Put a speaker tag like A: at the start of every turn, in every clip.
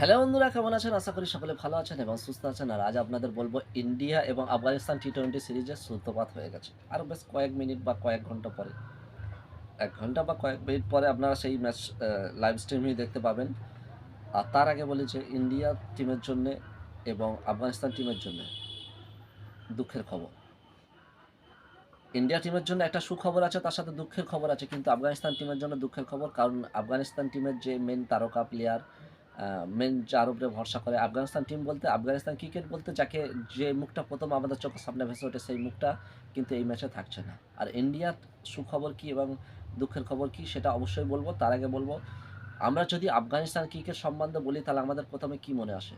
A: Hello বন্ধুরা, কেমন আছেন? আশা করি সকলে ভালো আছেন এবং সুস্থ আছেন। আর আজ আপনাদের বলবো ইন্ডিয়া এবং আফগানিস্তান টি-20 সিরিজের সূত্রপাত হয়ে গেছে। আরও বেশ কয়েক মিনিট বা কয়েক ঘন্টা পরে, ১ ঘন্টা বা কয়েক মিনিট পরে আপনারা সেই ম্যাচ লাইভ স্ট্রিমেই দেখতে পাবেন। আর তার আগে বলি যে ইন্ডিয়া টিমের জন্যে এবং আফগানিস্তান টিমের জন্যে দুঃখের খবর। ইন্ডিয়া টিমের জন্য একটা সুখবর আছে, তার সাথে দুঃখের খবর আছে। কিন্তু আফগানিস্তান টিমের জন্য দুঃখের খবর, কারণ আফগানিস্তান টিমের যে মেন তারকা প্লেয়ার, মেন যার উপরে ভরসা করে আফগানিস্তান টিম বলতে, আফগানিস্তান ক্রিকেট বলতে, যাকে যে মুখটা প্রথম আমাদের চোখের সামনে ভেসে ওঠে, সেই মুখটা কিন্তু এই ম্যাচে থাকছে না। আর ইন্ডিয়ার সুখবর কী এবং দুঃখের খবর কী সেটা অবশ্যই বলবো। তার আগে বলবো, আমরা যদি আফগানিস্তান ক্রিকেট সম্বন্ধে বলি তাহলে আমাদের প্রথমে কী মনে আসে?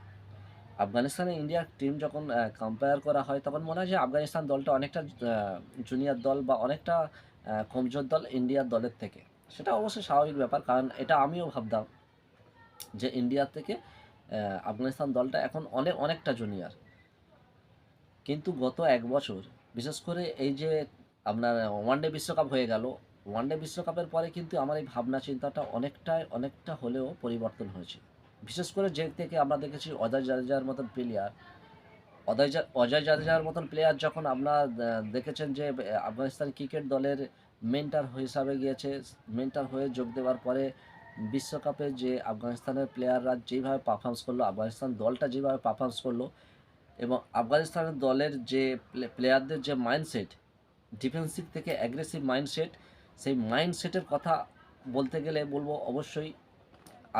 A: আফগানিস্তানে ইন্ডিয়ার টিম যখন কম্পেয়ার করা হয় তখন মনে হয় যে আফগানিস্তান দলটা অনেকটা জুনিয়র দল বা অনেকটা কমজোর দল ইন্ডিয়ার দলের থেকে। সেটা অবশ্যই স্বাভাবিক ব্যাপার, কারণ এটা আমিও ভাবতাম যে ইন্ডিয়ার থেকে আফগানিস্তান দলটা এখন অনেকটা জুনিয়র। কিন্তু গত ১ বছর, বিশেষ করে এই যে আপনার ওয়ানডে বিশ্বকাপ হয়ে গেল, ওয়ানডে বিশ্বকাপের পরে কিন্তু আমার এই ভাবনা চিন্তাটা অনেকটা হলেও পরিবর্তন হয়েছে। বিশেষ করে যে থেকে আমরা দেখেছি অজয় জাদেজার মতন প্লেয়ার, অজয় জাদেজার মতন প্লেয়ার যখন আপনারা দেখেছেন যে আফগানিস্তান ক্রিকেট দলের মেন্টর হিসাবে গিয়েছে, মেন্টর হয়ে যোগ দেওয়ার পরে বিশ্বকাপে যে আফগানিস্তানের প্লেয়াররা যেইভাবে পারফরমেন্স করলো, আফগানিস্তান দলটা যেভাবে পারফরমেন্স করলো, এবং আফগানিস্তানের দলের যে প্লেয়ারদের যে মাইন্ডসেট, ডিফেন্সিভ থেকে অ্যাগ্রেসিভ মাইন্ডসেট, সেই মাইন্ডসেটের কথা বলতে গেলে বলবো অবশ্যই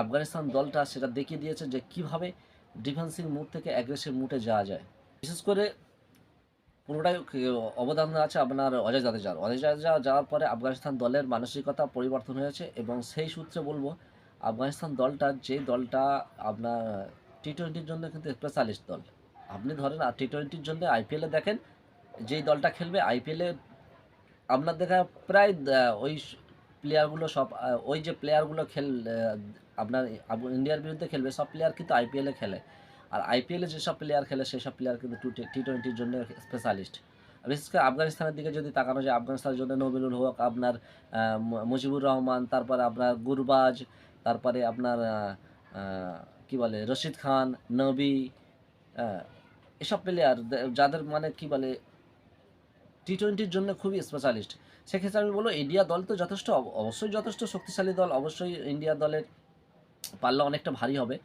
A: আফগানিস্তান দলটা সেটা দেখিয়ে দিয়েছে যে কীভাবে ডিফেন্সিভ মুড থেকে অ্যাগ্রেসিভ মুডে যাওয়া যায়। বিশেষ করে পুরোটাই অবদান আছে আপনার অজয় জাদেজা যাওয়ার পরে আফগানিস্তান দলের মানসিকতা পরিবর্তন হয়েছে, এবং সেই সূত্রে বলবো আফগানিস্তান দলটা, যে দলটা আপনার টি-20-র জন্য কিন্তু স্পেশালিস্ট দল। আপনি ধরেন টি-20-র জন্য আইপিএলে দেখেন, যেই দলটা খেলবে আইপিএলে আপনার দেখা প্রায় ওই প্লেয়ারগুলো সব, ওই যে প্লেয়ারগুলো আপনার ইন্ডিয়ার বিরুদ্ধে খেলবে, সব প্লেয়ার কিন্তু আইপিএলে খেলে। আর আইপিএলে যেসব প্লেয়ার খেলে সেসব প্লেয়ার কিন্তু টি-20-র জন্য স্পেশালিস্ট। বিশেষ করে আফগানিস্তানের দিকে যদি তাকানো যায়, আফগানিস্তানের জন্য নবিলুল হক, আপনার মুজিবুর রহমান, তারপরে আপনার গুরবাজ, তারপরে আপনার কী বলে রশিদ খান, নবী, এসব প্লেয়ার যাদের মানে কী বলে টি-20-র জন্য খুবই স্পেশালিস্ট। সেক্ষেত্রে আমি বলব ইন্ডিয়া দল তো যথেষ্ট, অবশ্যই যথেষ্ট শক্তিশালী দল। অবশ্যই ইন্ডিয়া দলের পাল্লা অনেকটা ভারী হবে।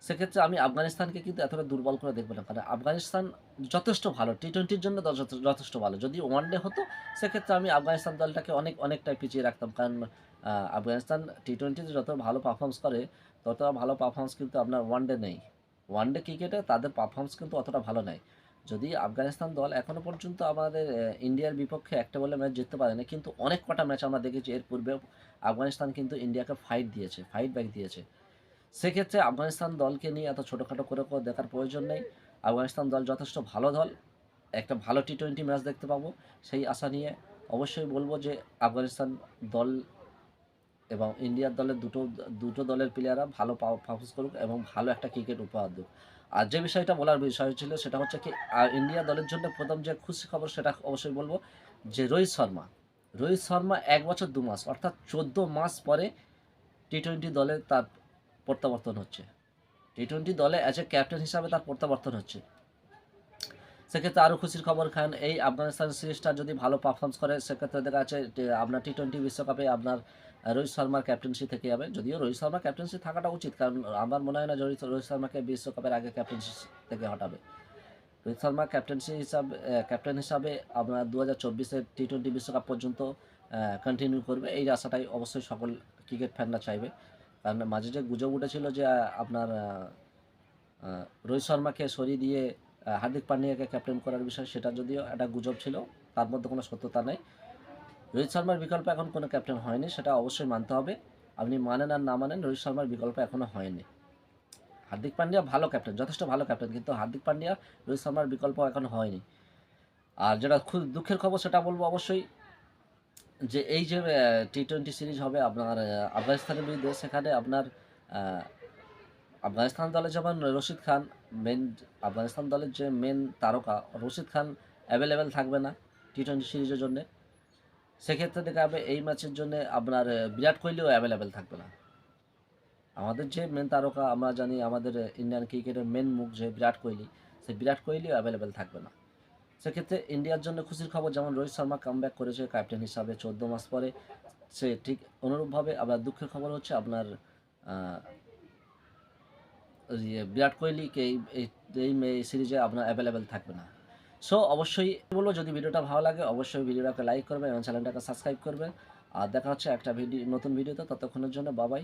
A: সেক্ষেত্রে আমি আফগানিস্তানকে কিন্তু এতটা দুর্বল করে দেখব না। কারণ আফগানিস্তান যথেষ্ট ভালো। টি-20-র জন্য যথেষ্ট ভালো। যদি ওয়ানডে হতো সেক্ষেত্রে আমি আফগানিস্তান দলটাকে অনেকটাই পিছিয়ে রাখতাম। কারণ আফগানিস্তান টি-20-তে যত ভালো পারফর্মেন্স করে, ততটা ভালো পারফর্মেন্স কিন্তু আপনার ওয়ানডে নেই। ওয়ানডে ক্রিকেটে তাদের পারফর্মেন্স কিন্তু অতটা ভালো নয়। যদি আফগানিস্তান দল এখনও পর্যন্ত আমাদের ইন্ডিয়ার বিপক্ষে একটা বলে ম্যাচ জিততে পারেনি, কিন্তু অনেক কটা ম্যাচ আমরা দেখেছি এর পূর্বেও আফগানিস্তান কিন্তু ইন্ডিয়াকে ফাইট ব্যাক দিয়েছে। সেক্ষেত্রে আফগানিস্তান দলকে নিয়ে এত ছোটোখাটো করে দেখার প্রয়োজন নেই। আফগানিস্তান দল যথেষ্ট ভালো দল। একটা ভালো টি-20 ম্যাচ দেখতে পাবো সেই আশা নিয়ে অবশ্যই বলবো যে আফগানিস্তান দল এবং ইন্ডিয়ার দলের দুটো দলের প্লেয়াররা ভালো পারফরমেন্স করুক এবং ভালো একটা ক্রিকেট উপহার দিক। আর যে বিষয়টা বলার বিষয় ছিল সেটা হচ্ছে কি, ইন্ডিয়া দলের জন্য প্রথম যে খুশি খবর সেটা অবশ্যই বলবো যে রোহিত শর্মা ১ বছর ২ মাস অর্থাৎ ১৪ মাস পরে টি-20 দলে তার প্রত্যাবর্তন হচ্ছে। টি-20 দলে অ্যাজ এ ক্যাপ্টেন হিসাবে তার প্রত্যাবর্তন হচ্ছে। সেক্ষেত্রে আরও খুশির খবর, খান এই আফগানিস্তান সিরিজটা যদি ভালো পারফরমেন্স করে সেক্ষেত্রে দেখা যাচ্ছে আপনার টি-20 বিশ্বকাপে আপনার রোহিত শর্মার ক্যাপ্টেন্সি থেকে যাবে। যদিও রোহিত শর্মার ক্যাপ্টেন্সি থাকাটা উচিত, কারণ আমার মনে হয় না রোহিত শর্মাকে বিশ্বকাপের আগে ক্যাপ্টেন্সি থেকে হটাবে। রোহিত শর্মা ক্যাপ্টেন হিসাবে আপনার ২০২৪-এর টি-20 বিশ্বকাপ পর্যন্ত কন্টিনিউ করবে, এই আশাটাই অবশ্যই সকল ক্রিকেট ফ্যানরা চাইবে। কারণ মাঝে যে গুজব উঠেছিল যে আপনার রোহিত শর্মাকে সরিয়ে দিয়ে হার্দিক পান্ডিয়াকে ক্যাপ্টেন করার বিষয়, সেটা যদিও একটা গুজব ছিল, তার মধ্যে কোনো সত্যতা নেই। রোহিত শর্মার বিকল্প এখন কোনো ক্যাপ্টেন হয়নি, সেটা অবশ্যই মানতে হবে। আপনি মানেন আর না মানেন, রোহিত শর্মার বিকল্প এখনও হয়নি। হার্দিক পান্ডিয়া ভালো ক্যাপ্টেন, যথেষ্ট ভালো ক্যাপ্টেন, কিন্তু হার্দিক পান্ডিয়া রোহিত শর্মার বিকল্প এখনও হয়নি। আর যেটা খুব দুঃখের খবর সেটা বলবো অবশ্যই যে এই যে টি-20 সিরিজ হবে আপনার আফগানিস্তানের বিরুদ্ধে, সেখানে আপনার আফগানিস্তান দলে যেমন রশিদ খান মেন, আফগানিস্তান দলের যে মেন তারকা রশিদ খান অ্যাভেলেবেল থাকবে না টি-20 সিরিজের জন্যে। সেক্ষেত্রে দেখা যাবে এই ম্যাচের জন্য আপনার বিরাট কোহলিও অ্যাভেলেবেল থাকবে না। আমাদের যে মেন তারকা আমরা জানি আমাদের ইন্ডিয়ান ক্রিকেটের মেন মুখ যে বিরাট কোহলি, সেই বিরাট কোহলিও অ্যাভেলেবেল থাকবে না। সেক্ষেত্রে ইন্ডিয়ার জন্য খুশির খবর, যেমন রোহিত শর্মা কামব্যাক করেছে ক্যাপ্টেন হিসাবে 14 মাস পরে, সে ঠিক অনুরূপভাবে আবার দুঃখের খবর হচ্ছে আপনার আহ, বিরাট কোহলিকে এই সিরিজে আপনার অ্যাভেলেবেল থাকবে না। সো অবশ্যই বলবো, যদি ভিডিওটা ভালো লাগে অবশ্যই ভিডিওটাকে লাইক করবেন এবং চ্যানেলটাকে সাবস্ক্রাইব করবেন। আর দেখা হচ্ছে একটা নতুন ভিডিওতে, ততক্ষণের জন্য বাবাই।